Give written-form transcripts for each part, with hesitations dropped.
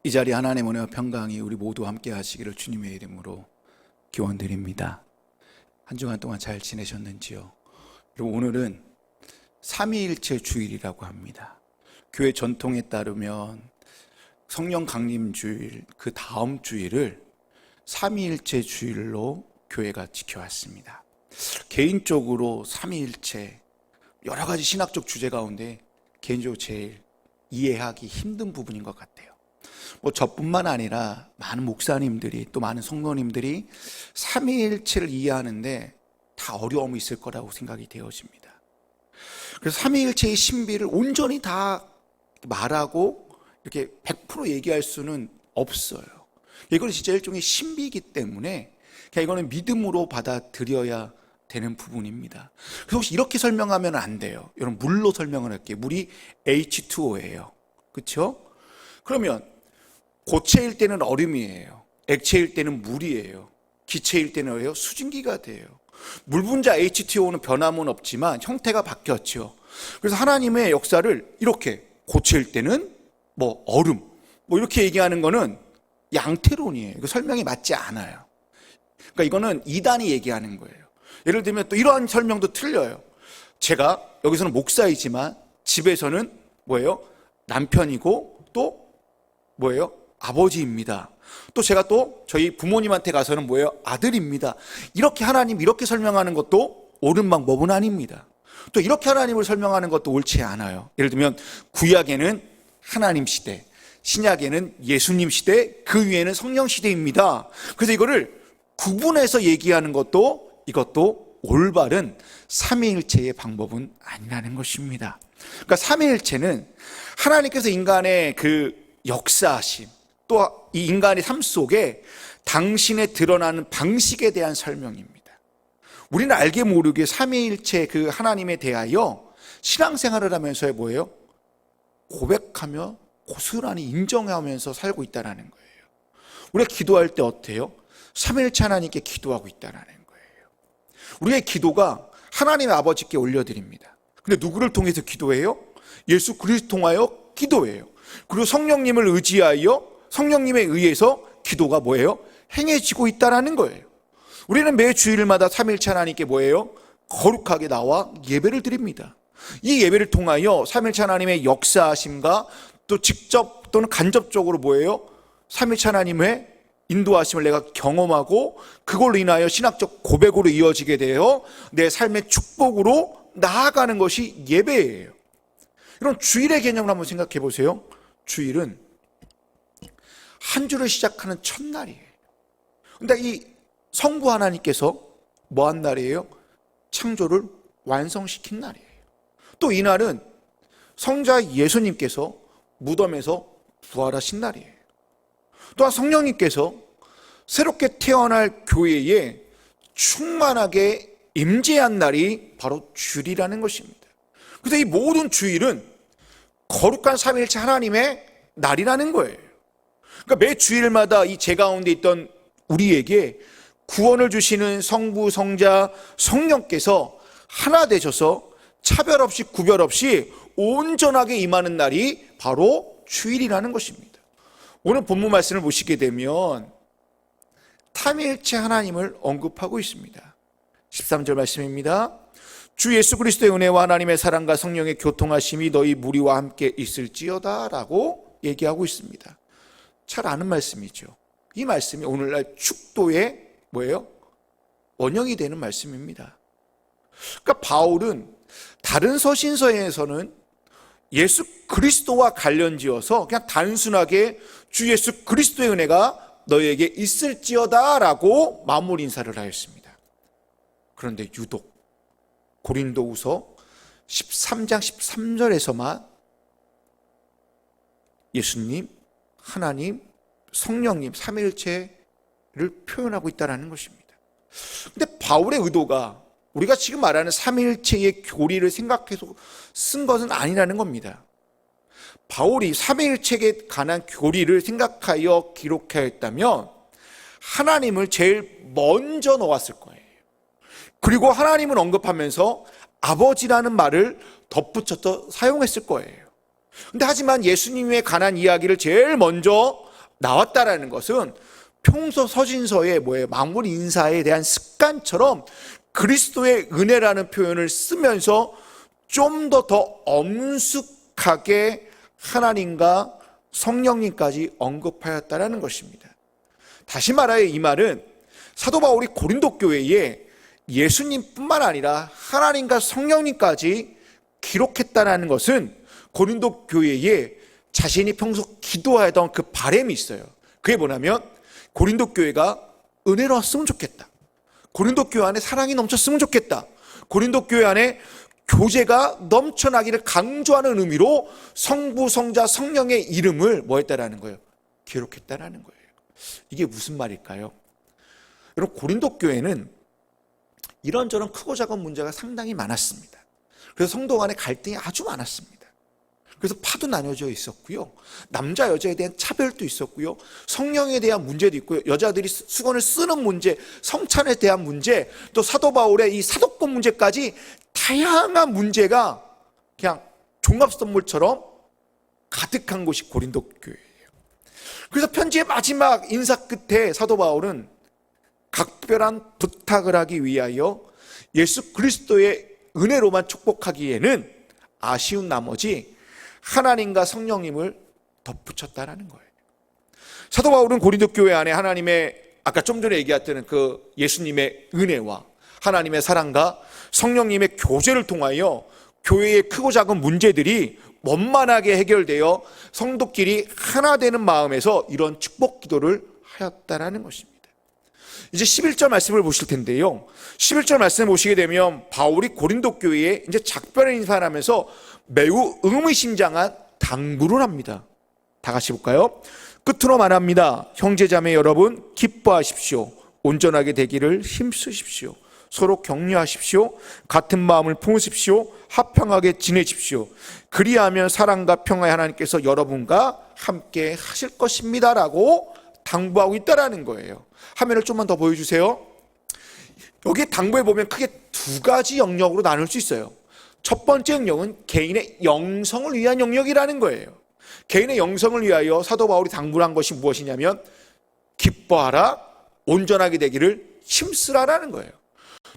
이 자리 하나님의 은혜와 평강이 우리 모두 함께 하시기를 주님의 이름으로 기원드립니다. 한 주간 동안 잘 지내셨는지요? 여러분, 오늘은 삼위일체 주일이라고 합니다. 교회 전통에 따르면 성령 강림 주일, 그 다음 주일을 삼위일체 주일로 교회가 지켜왔습니다. 개인적으로 삼위일체 여러 가지 신학적 주제 가운데 개인적으로 제일 이해하기 힘든 부분인 것 같아요. 저뿐만 아니라 많은 목사님들이, 또 많은 성도님들이 삼위일체를 이해하는데 다 어려움이 있을 거라고 생각이 되어집니다. 그래서 삼위일체의 신비를 온전히 다 말하고 이렇게 100% 얘기할 수는 없어요. 이건 진짜 일종의 신비이기 때문에 그냥 이거는 믿음으로 받아들여야 되는 부분입니다. 그래서 혹시 이렇게 설명하면 안 돼요. 여러분, 물로 설명을 할게요. 물이 H2O예요. 그렇죠? 그러면 고체일 때는 얼음이에요. 액체일 때는 물이에요. 기체일 때는 뭐예요? 수증기가 돼요. 물 분자 H2O는 변함은 없지만 형태가 바뀌었죠. 그래서 하나님의 역사를 이렇게 고체일 때는 얼음 이렇게 얘기하는 거는 양태론이에요. 이거 설명이 맞지 않아요. 그러니까 이거는 이단이 얘기하는 거예요. 예를 들면 또 이러한 설명도 틀려요. 제가 여기서는 목사이지만 집에서는 남편이고 또 아버지입니다. 또 제가 또 저희 부모님한테 가서는 아들입니다. 이렇게 하나님 이렇게 설명하는 것도 옳은 방법은 아닙니다. 또 이렇게 하나님을 설명하는 것도 옳지 않아요. 예를 들면 구약에는 하나님 시대, 신약에는 예수님 시대, 그 위에는 성령 시대입니다. 그래서 이거를 구분해서 얘기하는 이것도 올바른 삼위일체의 방법은 아니라는 것입니다. 그러니까 삼위일체는 하나님께서 인간의 그 역사하심, 또 이 인간의 삶 속에 당신의 드러나는 방식에 대한 설명입니다. 우리는 알게 모르게 삼위일체 그 하나님에 대하여 신앙생활을 하면서 고백하며 고스란히 인정하면서 살고 있다는 거예요. 우리가 기도할 때 어때요? 삼위일체 하나님께 기도하고 있다는 거예요. 우리의 기도가 하나님의 아버지께 올려드립니다. 근데 누구를 통해서 기도해요? 예수 그리스도 통하여 기도해요. 그리고 성령님을 의지하여 성령님에 의해서 기도가 행해지고 있다는 거예요. 우리는 매 주일마다 삼위일체 하나님께 거룩하게 나와 예배를 드립니다. 이 예배를 통하여 삼위일체 하나님의 역사하심과 또 직접 또는 간접적으로 삼위일체 하나님의 인도하심을 내가 경험하고 그걸로 인하여 신학적 고백으로 이어지게 되어 내 삶의 축복으로 나아가는 것이 예배예요. 이런 주일의 개념을 한번 생각해 보세요. 주일은 한 주를 시작하는 첫날이에요. 근데 이 성부 하나님께서 뭐한 날이에요? 창조를 완성시킨 날이에요. 또 이날은 성자 예수님께서 무덤에서 부활하신 날이에요. 또한 성령님께서 새롭게 태어날 교회에 충만하게 임재한 날이 바로 주일이라는 것입니다. 그래서 이 모든 주일은 거룩한 삼위일체 하나님의 날이라는 거예요. 그러니까 매 주일마다 이 제 가운데 있던 우리에게 구원을 주시는 성부, 성자, 성령께서 하나 되셔서 차별 없이 구별 없이 온전하게 임하는 날이 바로 주일이라는 것입니다. 오늘 본문 말씀을 보시게 되면 삼위일체 하나님을 언급하고 있습니다. 13절 말씀입니다. 주 예수 그리스도의 은혜와 하나님의 사랑과 성령의 교통하심이 너희 무리와 함께 있을지어다 라고 얘기하고 있습니다. 잘 아는 말씀이죠. 이 말씀이 오늘날 축도의 원형이 되는 말씀입니다. 그러니까 바울은 다른 서신서에서는 예수 그리스도와 관련지어서 그냥 단순하게 주 예수 그리스도의 은혜가 너희에게 있을지어다 라고 마무리 인사를 하였습니다. 그런데 유독 고린도후서 13장 13절에서만 예수님, 하나님, 성령님, 삼위일체를 표현하고 있다는 것입니다. 근데 바울의 의도가 우리가 지금 말하는 삼위일체의 교리를 생각해서 쓴 것은 아니라는 겁니다. 바울이 삼위일체에 관한 교리를 생각하여 기록하였다면 하나님을 제일 먼저 넣었을 거예요. 그리고 하나님을 언급하면서 아버지라는 말을 덧붙여서 사용했을 거예요. 근데 하지만 예수님에 관한 이야기를 제일 먼저 나왔다라는 것은 평소 서신서의 마무리 인사에 대한 습관처럼 그리스도의 은혜라는 표현을 쓰면서 좀 더 엄숙하게 하나님과 성령님까지 언급하였다라는 것입니다. 다시 말하여 이 말은 사도 바울이 고린도 교회에 예수님뿐만 아니라 하나님과 성령님까지 기록했다는 것은 고린도 교회에 자신이 평소 기도하던 그 바람이 있어요. 그게 뭐냐면 고린도 교회가 은혜로웠으면 좋겠다. 고린도 교회 안에 사랑이 넘쳤으면 좋겠다. 고린도 교회 안에 교제가 넘쳐나기를 강조하는 의미로 성부, 성자, 성령의 이름을 뭐 했다라는 거예요? 기록했다라는 거예요. 이게 무슨 말일까요? 여러분, 고린도 교회는 이런저런 크고 작은 문제가 상당히 많았습니다. 그래서 성도 간의 갈등이 아주 많았습니다. 그래서 파도 나뉘어져 있었고요. 남자 여자에 대한 차별도 있었고요. 성령에 대한 문제도 있고요. 여자들이 수건을 쓰는 문제, 성찬에 대한 문제, 또 사도 바울의 이 사도권 문제까지 다양한 문제가 그냥 종합선물처럼 가득한 곳이 고린도 교회예요. 그래서 편지의 마지막 인사 끝에 사도 바울은 각별한 부탁을 하기 위하여 예수 그리스도의 은혜로만 축복하기에는 아쉬운 나머지 하나님과 성령님을 덧붙였다라는 거예요. 사도 바울은 고린도 교회 안에 하나님의 아까 좀 전에 얘기했던 그 예수님의 은혜와 하나님의 사랑과 성령님의 교제를 통하여 교회의 크고 작은 문제들이 원만하게 해결되어 성도끼리 하나 되는 마음에서 이런 축복 기도를 하였다라는 것입니다. 이제 11절 말씀을 보실 텐데요. 11절 말씀을 보시게 되면 바울이 고린도 교회에 이제 작별의 인사를 하면서 매우 의미심장한 당부를 합니다. 다 같이 볼까요? 끝으로 말합니다. 형제자매 여러분, 기뻐하십시오. 온전하게 되기를 힘쓰십시오. 서로 격려하십시오. 같은 마음을 품으십시오. 화평하게 지내십시오. 그리하면 사랑과 평화의 하나님께서 여러분과 함께 하실 것입니다 라고 당부하고 있다라는 거예요. 화면을 좀만 더 보여주세요. 여기 당부에 보면 크게 두 가지 영역으로 나눌 수 있어요. 첫 번째 영역은 개인의 영성을 위한 영역이라는 거예요. 개인의 영성을 위하여 사도 바울이 당부를 한 것이 무엇이냐면 기뻐하라, 온전하게 되기를 힘쓰라라는 거예요.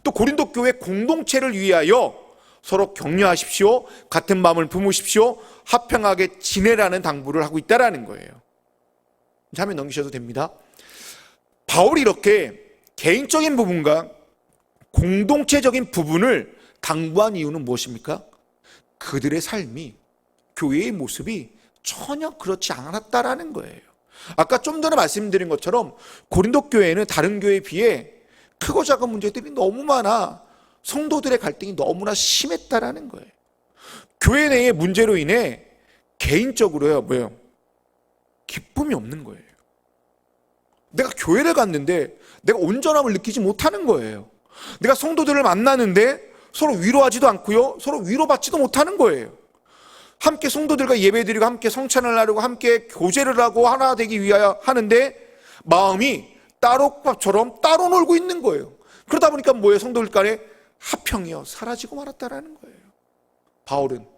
또 고린도 교회 공동체를 위하여 서로 격려하십시오. 같은 마음을 품으십시오. 화평하게 지내라는 당부를 하고 있다라는 거예요. 이제 화면 넘기셔도 됩니다. 바울이 이렇게 개인적인 부분과 공동체적인 부분을 당부한 이유는 무엇입니까? 그들의 삶이, 교회의 모습이 전혀 그렇지 않았다라는 거예요. 아까 좀 전에 말씀드린 것처럼 고린도 교회는 다른 교회에 비해 크고 작은 문제들이 너무 많아 성도들의 갈등이 너무나 심했다라는 거예요. 교회 내의 문제로 인해 개인적으로요, 기쁨이 없는 거예요. 내가 교회를 갔는데 내가 온전함을 느끼지 못하는 거예요. 내가 성도들을 만나는데 서로 위로하지도 않고요, 서로 위로받지도 못하는 거예요. 함께 성도들과 예배드리고 함께 성찬을 하려고 함께 교제를 하고 하나 되기 위하여 하는데 마음이 따로 밥처럼 따로 놀고 있는 거예요. 그러다 보니까 뭐예요? 성도들 간에 화평이요 사라지고 말았다라는 거예요. 바울은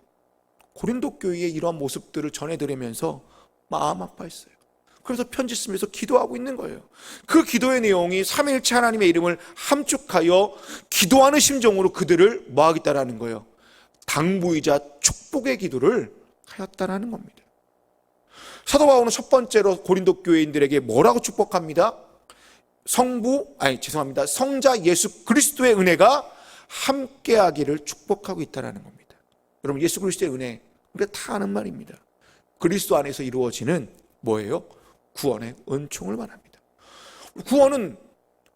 고린도 교회의 이러한 모습들을 전해드리면서 마음 아파했어요. 그래서 편지 쓰면서 기도하고 있는 거예요. 그 기도의 내용이 삼위일체 하나님의 이름을 함축하여 기도하는 심정으로 그들을 뭐 하겠다라는 거예요? 당부이자 축복의 기도를 하였다라는 겁니다. 사도 바울은 첫 번째로 고린도 교회인들에게 뭐라고 축복합니다? 성자 예수 그리스도의 은혜가 함께하기를 축복하고 있다는 겁니다. 여러분, 예수 그리스도의 은혜, 우리가 다 아는 말입니다. 그리스도 안에서 이루어지는 뭐예요? 구원의 은총을 말합니다. 구원은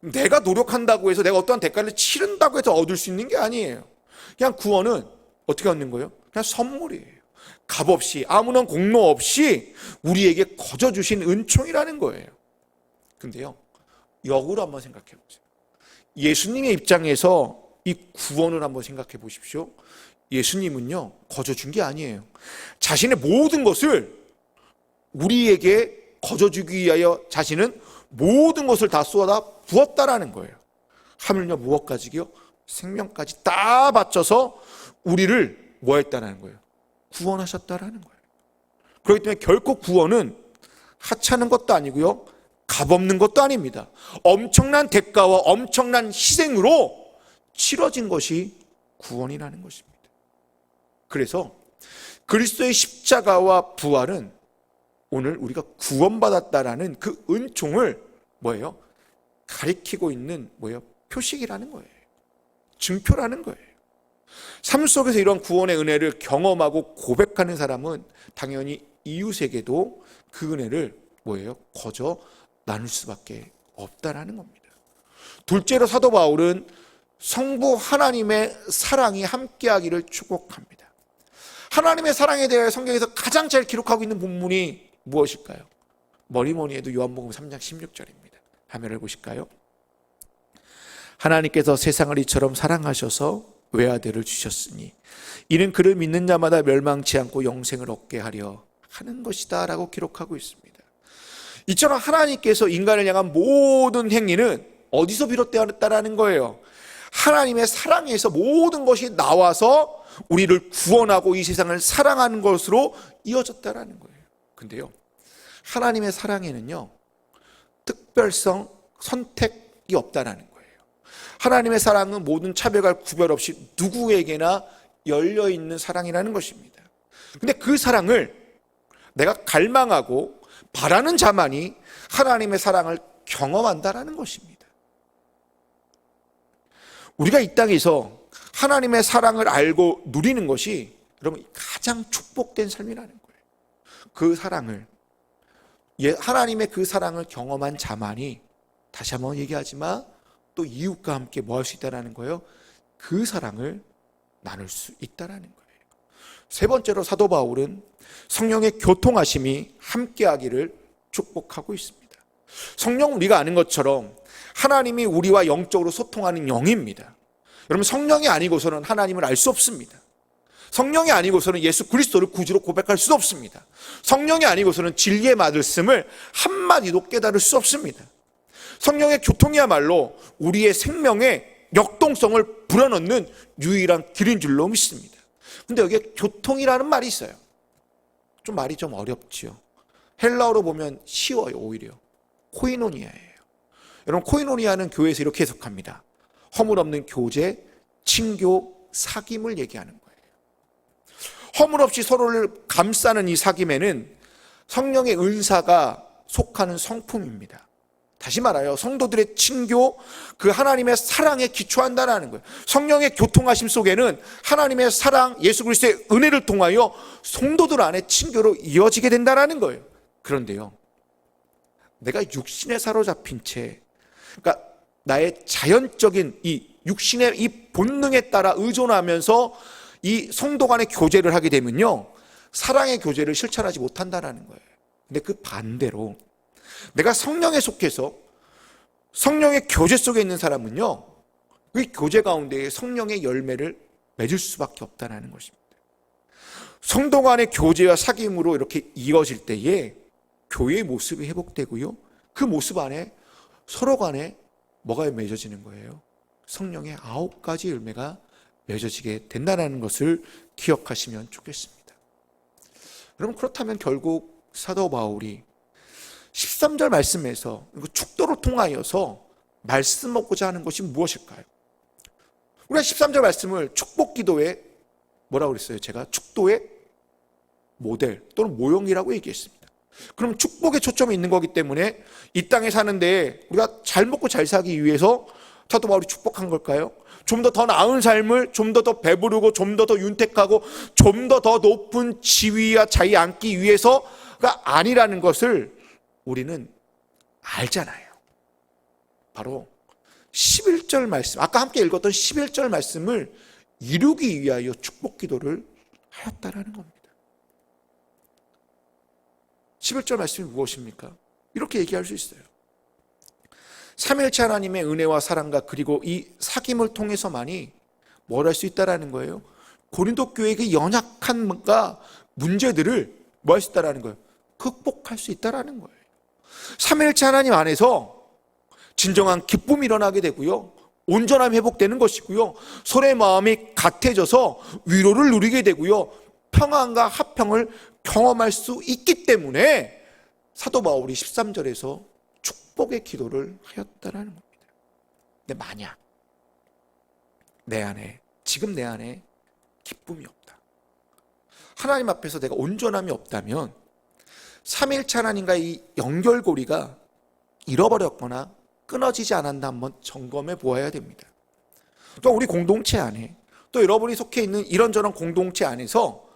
내가 노력한다고 해서 내가 어떠한 대가를 치른다고 해서 얻을 수 있는 게 아니에요. 그냥 구원은 어떻게 얻는 거예요? 그냥 선물이에요. 값 없이, 아무런 공로 없이 우리에게 거저 주신 은총이라는 거예요. 근데요, 역으로 한번 생각해 보세요. 예수님의 입장에서 이 구원을 한번 생각해 보십시오. 예수님은요, 거저 준 게 아니에요. 자신의 모든 것을 우리에게 거저 주기 위하여 자신은 모든 것을 다 쏟아 부었다라는 거예요. 하물며 무엇까지요? 생명까지 다 바쳐서 우리를 뭐 했다라는 거예요? 구원하셨다라는 거예요. 그렇기 때문에 결코 구원은 하찮은 것도 아니고요, 값없는 것도 아닙니다. 엄청난 대가와 엄청난 희생으로 치러진 것이 구원이라는 것입니다. 그래서 그리스도의 십자가와 부활은 오늘 우리가 구원받았다라는 그 은총을 뭐예요? 가리키고 있는 뭐예요? 표식이라는 거예요. 증표라는 거예요. 삶 속에서 이런 구원의 은혜를 경험하고 고백하는 사람은 당연히 이웃에게도 그 은혜를 뭐예요? 거저 나눌 수밖에 없다라는 겁니다. 둘째로 사도 바울은 성부 하나님의 사랑이 함께하기를 축복합니다. 하나님의 사랑에 대해 성경에서 가장 잘 기록하고 있는 본문이 무엇일까요? 뭐니 해도 요한복음 3장 16절입니다. 화면을 보실까요? 하나님께서 세상을 이처럼 사랑하셔서 외아들을 주셨으니 이는 그를 믿는 자마다 멸망치 않고 영생을 얻게 하려 하는 것이다 라고 기록하고 있습니다. 이처럼 하나님께서 인간을 향한 모든 행위는 어디서 비롯되었다라는 거예요? 하나님의 사랑에서 모든 것이 나와서 우리를 구원하고 이 세상을 사랑하는 것으로 이어졌다라는 거예요. 근데요, 하나님의 사랑에는요, 특별성, 선택이 없다라는 거예요. 하나님의 사랑은 모든 차별과 구별 없이 누구에게나 열려있는 사랑이라는 것입니다. 근데 그 사랑을 내가 갈망하고 바라는 자만이 하나님의 사랑을 경험한다라는 것입니다. 우리가 이 땅에서 하나님의 사랑을 알고 누리는 것이 여러분 가장 축복된 삶이라는 거예요. 그 사랑을, 하나님의 그 사랑을 경험한 자만이, 다시 한번 얘기하지만 또 이웃과 함께 뭐 할 수 있다는 거예요? 그 사랑을 나눌 수 있다는 거예요. 세 번째로 사도 바울은 성령의 교통하심이 함께하기를 축복하고 있습니다. 성령, 우리가 아는 것처럼 하나님이 우리와 영적으로 소통하는 영입니다. 여러분, 성령이 아니고서는 하나님을 알 수 없습니다. 성령이 아니고서는 예수 그리스도를 구주로 고백할 수 없습니다. 성령이 아니고서는 진리의 말씀을 한마디도 깨달을 수 없습니다. 성령의 교통이야말로 우리의 생명의 역동성을 불어넣는 유일한 길인 줄로 믿습니다. 근데 여기에 교통이라는 말이 있어요. 말이 좀 어렵지요. 헬라어로 보면 쉬워요. 오히려 코이노니아예요. 여러분, 코이노니아는 교회에서 이렇게 해석합니다. 허물없는 교제, 친교, 사귐을 얘기하는 거예요. 허물없이 서로를 감싸는 이 사귐에는 성령의 은사가 속하는 성품입니다. 다시 말하여 성도들의 친교, 그 하나님의 사랑에 기초한다는 거예요. 성령의 교통하심 속에는 하나님의 사랑, 예수 그리스도의 은혜를 통하여 성도들 안에 친교로 이어지게 된다는 거예요. 그런데요, 내가 육신에 사로잡힌 채, 그러니까 나의 자연적인 이 육신의 이 본능에 따라 의존하면서 이 성도 간의 교제를 하게 되면요, 사랑의 교제를 실천하지 못한다는 거예요. 근데 그 반대로 내가 성령에 속해서 성령의 교제 속에 있는 사람은요, 그 교제 가운데 성령의 열매를 맺을 수밖에 없다는 것입니다. 성도 간의 교제와 사귐으로 이렇게 이어질 때에 교회의 모습이 회복되고요, 그 모습 안에 서로 간에 뭐가 맺어지는 거예요? 성령의 9가지 열매가 맺어지게 된다는 것을 기억하시면 좋겠습니다. 여러분, 그렇다면 결국 사도 바울이 13절 말씀에서 축도를 통하여서 말씀하고자 하는 것이 무엇일까요? 우리가 13절 말씀을 축복 기도의 뭐라고 그랬어요? 제가 축도의 모델 또는 모형이라고 얘기했습니다. 그럼 축복에 초점이 있는 거기 때문에 이 땅에 사는데 우리가 잘 먹고 잘 살기 위해서 사도 바울이 축복한 걸까요? 좀 더 나은 삶을 좀 더 배부르고 좀 더 윤택하고 좀 더 높은 지위와 자리 앉기 위해서가 아니라는 것을 우리는 알잖아요. 바로 11절 말씀, 아까 함께 읽었던 11절 말씀을 이루기 위하여 축복 기도를 하였다라는 겁니다. 11절 말씀이 무엇입니까? 이렇게 얘기할 수 있어요. 삼위일체 하나님의 은혜와 사랑과 그리고 이 사귐을 통해서만이 뭘 할 수 있다라는 거예요? 고린도 교회의 연약한 문제들을 뭐 할 수 있다라는 거예요? 극복할 수 있다라는 거예요. 삼위일체 하나님 안에서 진정한 기쁨이 일어나게 되고요, 온전함이 회복되는 것이고요, 서로의 마음이 같아져서 위로를 누리게 되고요, 평안과 화평을 경험할 수 있기 때문에 사도 바울이 13절에서 축복의 기도를 하였다라는 겁니다. 근데 만약 지금 내 안에 기쁨이 없다, 하나님 앞에서 내가 온전함이 없다면 삼위일체 하나님과의 이 연결고리가 잃어버렸거나 끊어지지 않았나 한번 점검해 보아야 됩니다. 또 우리 공동체 안에, 또 여러분이 속해 있는 이런저런 공동체 안에서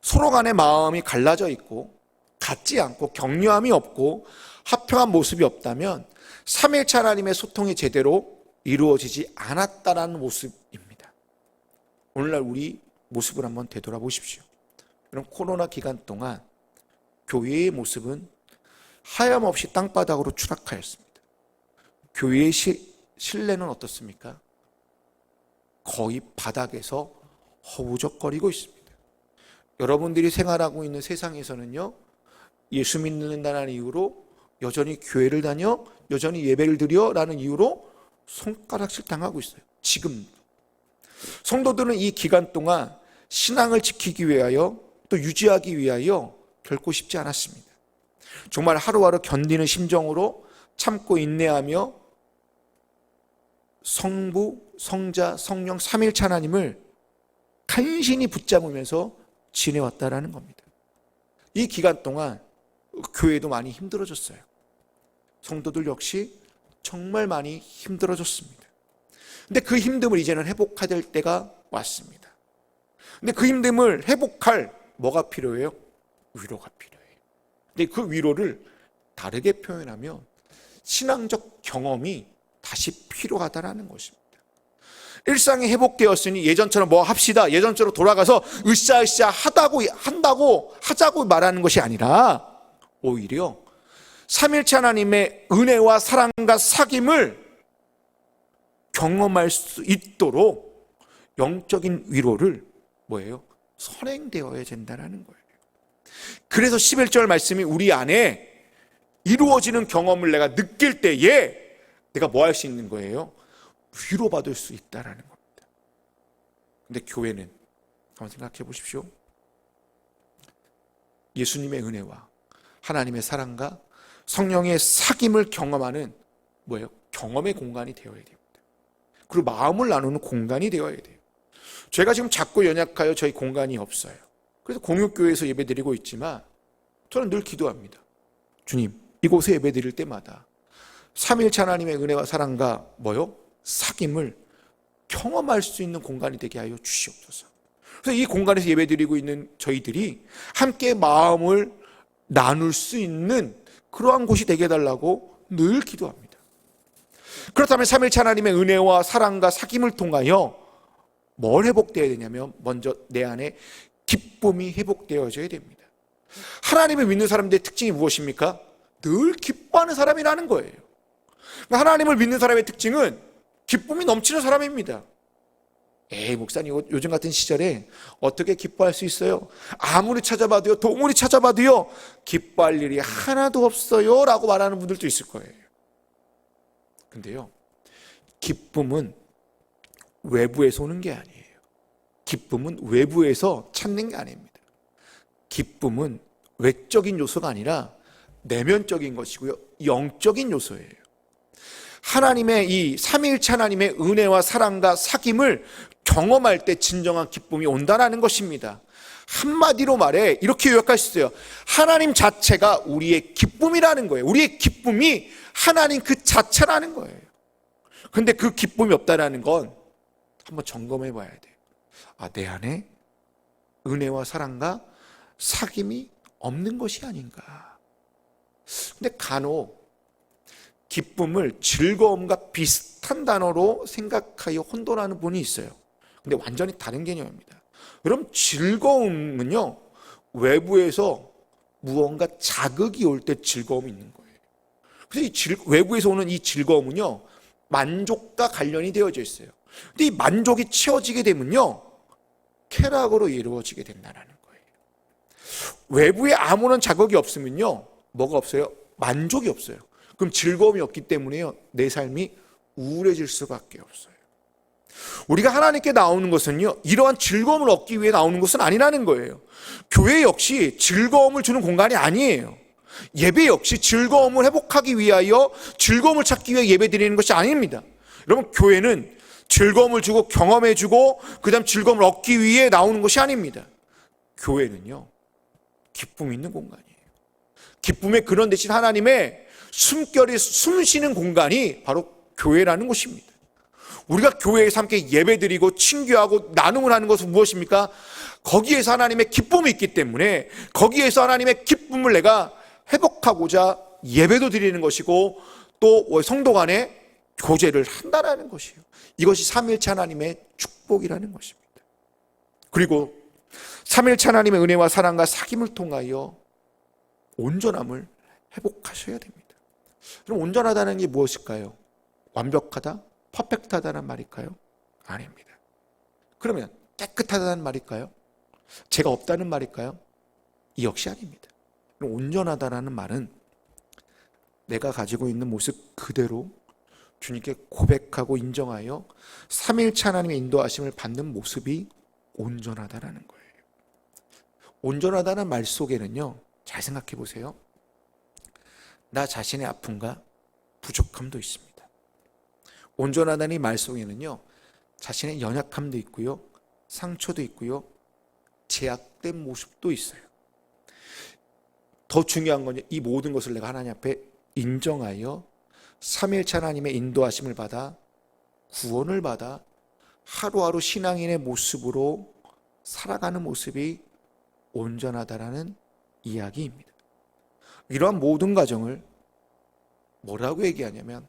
서로 간의 마음이 갈라져 있고 같지 않고 격려함이 없고 화평한 모습이 없다면 삼위일체 하나님의 소통이 제대로 이루어지지 않았다라는 모습입니다. 오늘날 우리 모습을 한번 되돌아보십시오. 그럼 코로나 기간 동안 교회의 모습은 하염없이 땅바닥으로 추락하였습니다. 교회의 신뢰는 어떻습니까? 거의 바닥에서 허우적거리고 있습니다. 여러분들이 생활하고 있는 세상에서는요, 예수 믿는다는 이유로 여전히 교회를 다녀, 여전히 예배를 드려 라는 이유로 손가락질 당하고 있어요. 지금 성도들은 이 기간 동안 신앙을 지키기 위하여 또 유지하기 위하여 결코 쉽지 않았습니다. 정말 하루하루 견디는 심정으로 참고 인내하며 성부, 성자, 성령 삼위일체 하나님을 간신히 붙잡으면서 지내왔다라는 겁니다. 이 기간 동안 교회도 많이 힘들어졌어요. 성도들 역시 정말 많이 힘들어졌습니다. 근데 그 힘듦을 이제는 회복해야 될 때가 왔습니다. 근데 그 힘듦을 회복할 뭐가 필요해요? 위로가 필요해요. 근데 그 위로를 다르게 표현하면 신앙적 경험이 다시 필요하다라는 것입니다. 일상이 회복되었으니 예전처럼 뭐 합시다, 예전처럼 돌아가서 으쌰으쌰 하자고 말하는 것이 아니라 오히려 삼위일체 하나님의 은혜와 사랑과 사귐을 경험할 수 있도록 영적인 위로를 선행되어야 된다는 거예요. 그래서 11절 말씀이 우리 안에 이루어지는 경험을 내가 느낄 때에 내가 뭐 할 수 있는 거예요? 위로받을 수 있다는 겁니다. 근데 교회는 한번 생각해 보십시오. 예수님의 은혜와 하나님의 사랑과 성령의 사귐을 경험하는 경험의 공간이 되어야 됩니다. 그리고 마음을 나누는 공간이 되어야 돼요. 제가 지금 작고 연약하여 저희 공간이 없어요. 그래서 공육교회에서 예배드리고 있지만 저는 늘 기도합니다. 주님, 이곳에 예배드릴 때마다 삼위일체 하나님의 은혜와 사랑과 사귐을 경험할 수 있는 공간이 되게 하여 주시옵소서. 그래서 이 공간에서 예배드리고 있는 저희들이 함께 마음을 나눌 수 있는 그러한 곳이 되게 해달라고 늘 기도합니다. 그렇다면 삼위일체 하나님의 은혜와 사랑과 사귐을 통하여 뭘 회복되어야 되냐면 먼저 내 안에 기쁨이 회복되어져야 됩니다. 하나님을 믿는 사람들의 특징이 무엇입니까? 늘 기뻐하는 사람이라는 거예요. 하나님을 믿는 사람의 특징은 기쁨이 넘치는 사람입니다. 목사님 요즘 같은 시절에 어떻게 기뻐할 수 있어요? 아무리 찾아봐도요, 도무리 찾아봐도요, 기뻐할 일이 하나도 없어요 라고 말하는 분들도 있을 거예요. 근데요, 기쁨은 외부에서 오는 게 아니에요. 기쁨은 외부에서 찾는 게 아닙니다. 기쁨은 외적인 요소가 아니라 내면적인 것이고요, 영적인 요소예요. 하나님의 이 삼위일체 하나님의 은혜와 사랑과 사귐을 경험할 때 진정한 기쁨이 온다는 것입니다. 한마디로 말해 이렇게 요약할 수 있어요. 하나님 자체가 우리의 기쁨이라는 거예요. 우리의 기쁨이 하나님 그 자체라는 거예요. 그런데 그 기쁨이 없다는 건 한번 점검해 봐야 돼요. 내 안에 은혜와 사랑과 사귐이 없는 것이 아닌가. 근데 간혹 기쁨을 즐거움과 비슷한 단어로 생각하여 혼돈하는 분이 있어요. 근데 완전히 다른 개념입니다. 그럼 즐거움은요, 외부에서 무언가 자극이 올 때 즐거움이 있는 거예요. 그래서 외부에서 오는 이 즐거움은요, 만족과 관련이 되어져 있어요. 근데 이 만족이 채워지게 되면요, 쾌락으로 이루어지게 된다는 거예요. 외부에 아무런 자극이 없으면요, 뭐가 없어요? 만족이 없어요. 그럼 즐거움이 없기 때문에요, 내 삶이 우울해질 수밖에 없어요. 우리가 하나님께 나오는 것은요, 이러한 즐거움을 얻기 위해 나오는 것은 아니라는 거예요. 교회 역시 즐거움을 주는 공간이 아니에요. 예배 역시 즐거움을 회복하기 위하여 즐거움을 찾기 위해 예배 드리는 것이 아닙니다. 여러분, 교회는 즐거움을 주고 경험해주고 그 다음 즐거움을 얻기 위해 나오는 것이 아닙니다. 교회는요, 기쁨이 있는 공간이에요. 기쁨의 근원 대신 하나님의 숨결이 숨쉬는 공간이 바로 교회라는 것입니다. 우리가 교회에서 함께 예배드리고 친교하고 나눔을 하는 것은 무엇입니까? 거기에서 하나님의 기쁨이 있기 때문에 거기에서 하나님의 기쁨을 내가 회복하고자 예배도 드리는 것이고 또 성도 간에 교제를 한다는 것이에요. 이것이 삼위일체 하나님의 축복이라는 것입니다. 그리고 삼위일체 하나님의 은혜와 사랑과 사귐을 통하여 온전함을 회복하셔야 됩니다. 그럼 온전하다는 게 무엇일까요? 완벽하다? 퍼펙트하다는 말일까요? 아닙니다. 그러면 깨끗하다는 말일까요? 죄가 없다는 말일까요? 이 역시 아닙니다. 온전하다라는 말은 내가 가지고 있는 모습 그대로 주님께 고백하고 인정하여 삼위일체 하나님의 인도하심을 받는 모습이 온전하다라는 거예요. 온전하다는 말 속에는요, 잘 생각해 보세요. 나 자신의 아픔과 부족함도 있습니다. 온전하다는 이 말 속에는요, 자신의 연약함도 있고요, 상처도 있고요, 제약된 모습도 있어요. 더 중요한 건 이 모든 것을 내가 하나님 앞에 인정하여 삼위일체 하나님의 인도하심을 받아 구원을 받아 하루하루 신앙인의 모습으로 살아가는 모습이 온전하다라는 이야기입니다. 이러한 모든 과정을 뭐라고 얘기하냐면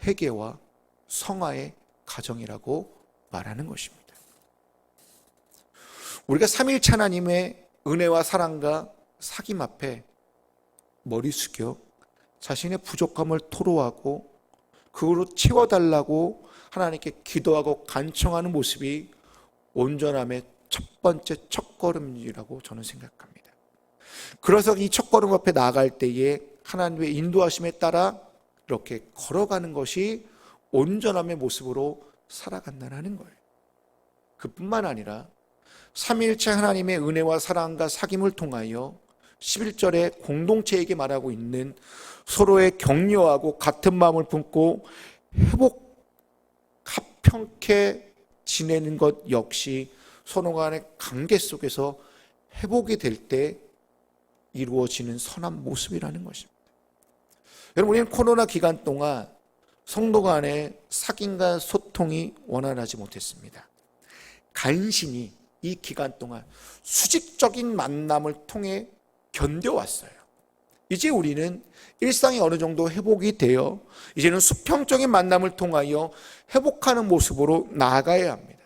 회개와 성화의 과정이라고 말하는 것입니다. 우리가 삼위일체 하나님의 은혜와 사랑과 사귐 앞에 머리 숙여 자신의 부족함을 토로하고 그걸로 채워달라고 하나님께 기도하고 간청하는 모습이 온전함의 첫 번째 첫걸음이라고 저는 생각합니다. 그래서 이 첫걸음 앞에 나아갈 때에 하나님의 인도하심에 따라 이렇게 걸어가는 것이 온전함의 모습으로 살아간다는 거예요. 그뿐만 아니라 삼위일체 하나님의 은혜와 사랑과 사귐을 통하여 11절에 공동체에게 말하고 있는 서로의 격려하고 같은 마음을 품고 화평케 지내는 것 역시 서로 간의 관계 속에서 회복이 될 때 이루어지는 선한 모습이라는 것입니다. 여러분, 우리는 코로나 기간 동안 성도 간의 사귐과 소통이 원활하지 못했습니다. 간신히 이 기간 동안 수직적인 만남을 통해 견뎌왔어요. 이제 우리는 일상이 어느 정도 회복이 되어 이제는 수평적인 만남을 통하여 회복하는 모습으로 나아가야 합니다.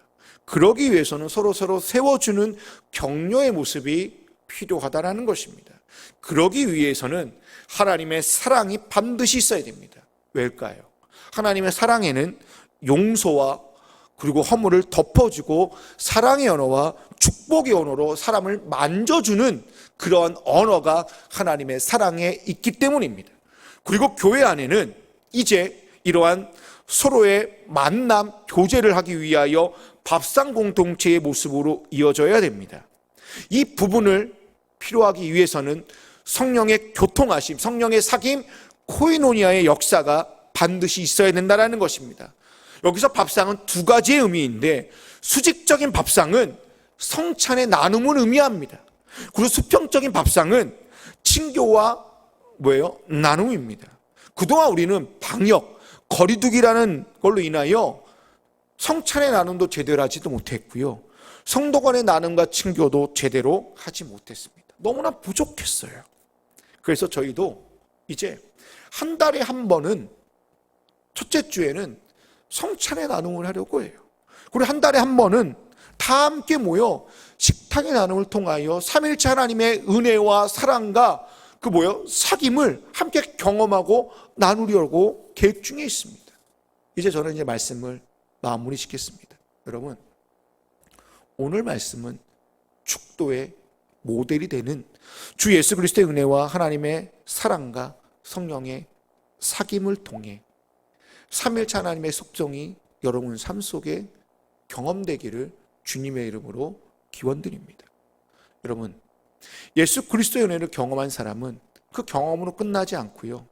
그러기 위해서는 서로 세워주는 격려의 모습이 필요하다는 것입니다. 그러기 위해서는 하나님의 사랑이 반드시 있어야 됩니다. 왜일까요? 하나님의 사랑에는 용서와 그리고 허물을 덮어주고 사랑의 언어와 축복의 언어로 사람을 만져주는 그러한 언어가 하나님의 사랑에 있기 때문입니다. 그리고 교회 안에는 이제 이러한 서로의 만남, 교제를 하기 위하여 밥상 공동체의 모습으로 이어져야 됩니다. 이 부분을 필요하기 위해서는 성령의 교통하심, 성령의 사귐, 코이노니아의 역사가 반드시 있어야 된다는 것입니다. 여기서 밥상은 두 가지의 의미인데 수직적인 밥상은 성찬의 나눔을 의미합니다. 그리고 수평적인 밥상은 친교와 나눔입니다. 그동안 우리는 방역, 거리두기라는 걸로 인하여 성찬의 나눔도 제대로 하지도 못했고요. 성도 간의 나눔과 친교도 제대로 하지 못했습니다. 너무나 부족했어요. 그래서 저희도 이제 한 달에 한 번은 첫째 주에는 성찬의 나눔을 하려고 해요. 그리고 한 달에 한 번은 다 함께 모여 식탁의 나눔을 통하여 삼위일체 하나님의 은혜와 사랑과 사귐을 함께 경험하고 나누려고 계획 중에 있습니다. 이제 저는 이제 말씀을 마무리 짓겠습니다. 여러분, 오늘 말씀은 축도의 모델이 되는 주 예수 그리스도의 은혜와 하나님의 사랑과 성령의 사귐을 통해 삼위일체 하나님의 속성이 여러분 삶 속에 경험되기를 주님의 이름으로 기원드립니다. 여러분, 예수 그리스도의 은혜를 경험한 사람은 그 경험으로 끝나지 않고요.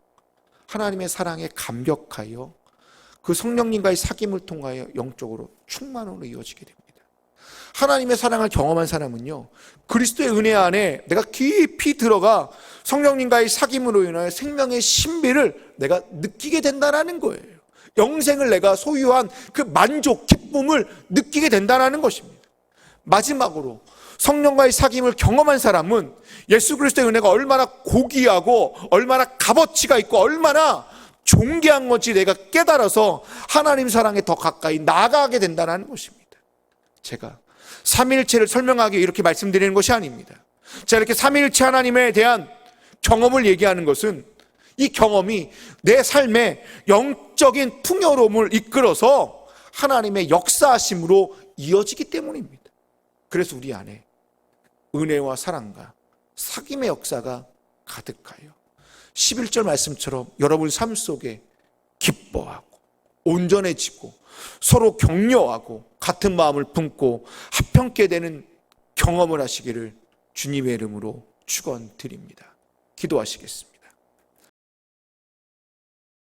하나님의 사랑에 감격하여 그 성령님과의 사귐을 통하여 영적으로 충만으로 이어지게 됩니다. 하나님의 사랑을 경험한 사람은요, 그리스도의 은혜 안에 내가 깊이 들어가 성령님과의 사귐으로 인하여 생명의 신비를 내가 느끼게 된다는 거예요. 영생을 내가 소유한 그 만족, 기쁨을 느끼게 된다는 것입니다. 마지막으로 성령과의 사귐을 경험한 사람은 예수 그리스도의 은혜가 얼마나 고귀하고 얼마나 값어치가 있고 얼마나 존귀한 건지 내가 깨달아서 하나님 사랑에 더 가까이 나아가게 된다는 것입니다. 제가 삼위일체를 설명하기 이렇게 말씀드리는 것이 아닙니다. 제가 이렇게 삼위일체 하나님에 대한 경험을 얘기하는 것은 이 경험이 내 삶에 영적인 풍요로움을 이끌어서 하나님의 역사하심으로 이어지기 때문입니다. 그래서 우리 안에 은혜와 사랑과 사귐의 역사가 가득하여 11절 말씀처럼 여러분 삶 속에 기뻐하고 온전해지고 서로 격려하고 같은 마음을 품고 합평케 되는 경험을 하시기를 주님의 이름으로 축원드립니다. 기도하시겠습니다.